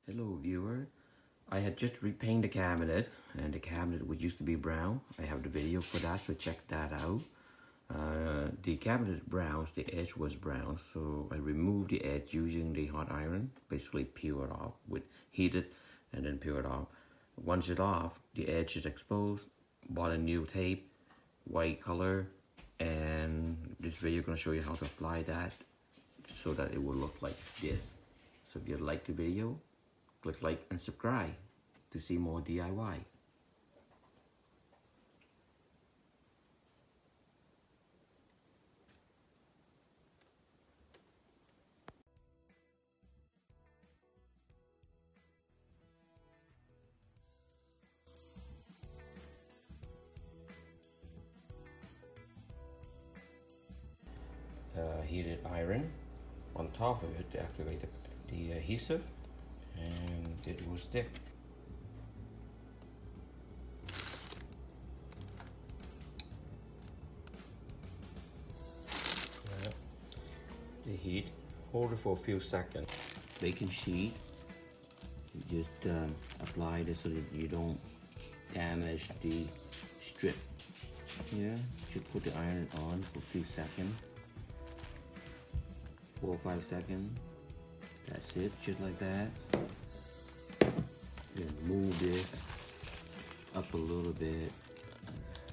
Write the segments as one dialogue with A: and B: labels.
A: Hello viewer, I had just repainted the cabinet and the cabinet which used to be brown. I have the video for that, so check that out. The cabinet is brown, the edge was brown, so I removed the edge using the hot iron, basically peel it off, with heat it and then peel it off. Once it's off, the edge is exposed, bought a new tape, white color, and this video is going to show you how to apply that so that it will look like this. So if you like the video, click like and subscribe to see more DIY. Heated iron on top of it to activate the adhesive, and it will stick. The heat, hold it for a few seconds. Baking sheet, you just apply this so that you don't damage the strip. Yeah, should put the iron on for a few seconds. 4 or 5 seconds. That's it, just like that. Then move this up a little bit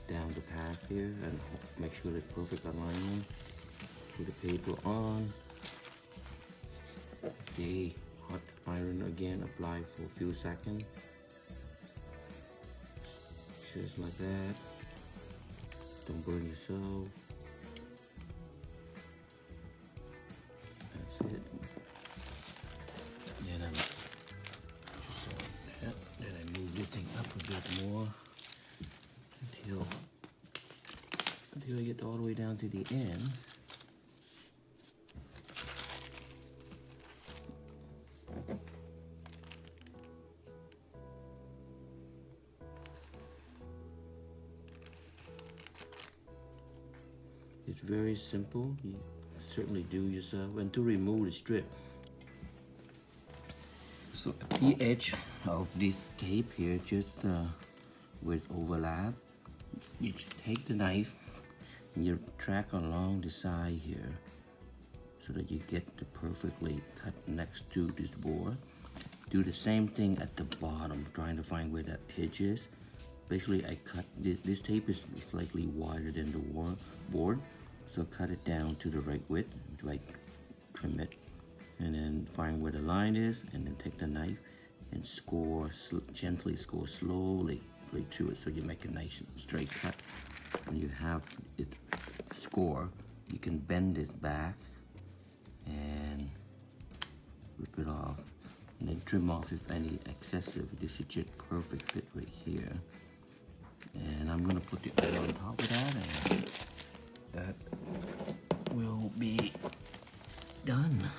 A: down the path here and make sure it's perfect alignment. Put the paper on. The hot iron again, apply for a few seconds. Just like that. Don't burn yourself. That's it. Then I move this thing up a bit more until I get all the way down to the end. It's very simple. You certainly do yourself. And to remove the strip, so the edge of this tape here, just with overlap, you take the knife and you track along the side here so that you get the perfectly cut next to this board. Do the same thing at the bottom, trying to find where the edge is. Basically, I cut this tape is slightly wider than the board, so cut it down to the right width, right, trim it, and then find where the line is, and then take the knife and gently score slowly right through it, so you make a nice straight cut. When you have it score, you can bend it back and rip it off, and then trim off if any excessive. This is just perfect fit right here. And I'm gonna put the oil on top of that, and that will be done.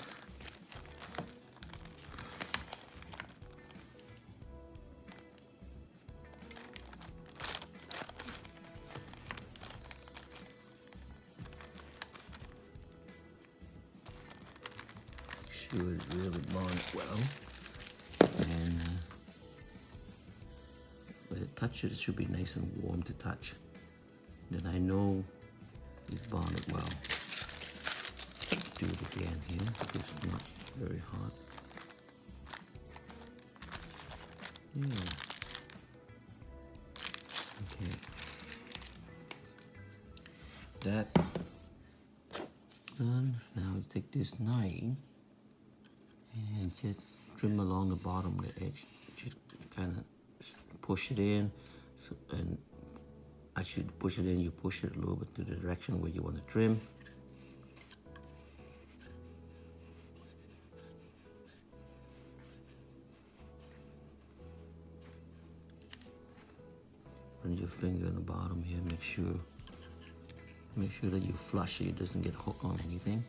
A: Sure it's really burned well, and when it touches, it should be nice and warm to touch. Then I know it's bonded well. Do it again here because it's not very hot. Yeah. Okay. That done. Now we take this knife and just trim along the bottom of the edge. Just kind of push it in, and I should push it in. You push it a little bit to the direction where you want to trim. Run your finger on the bottom here. Make sure that you flush it doesn't get hooked on anything.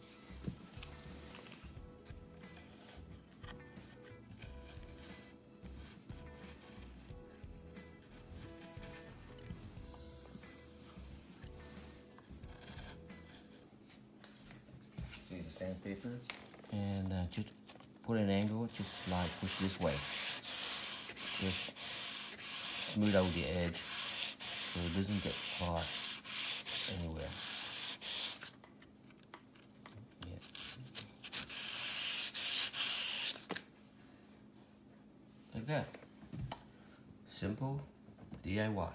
A: See the sandpaper? And just put an angle, just slide, push this way. Just smooth out the edge so it doesn't get caught anywhere. Yeah. Like that. Simple DIY.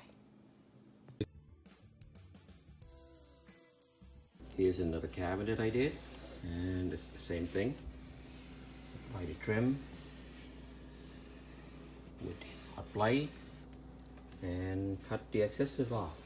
A: Here's another cabinet I did, and it's the same thing. Apply the trim with the hot blade and cut the excessive off.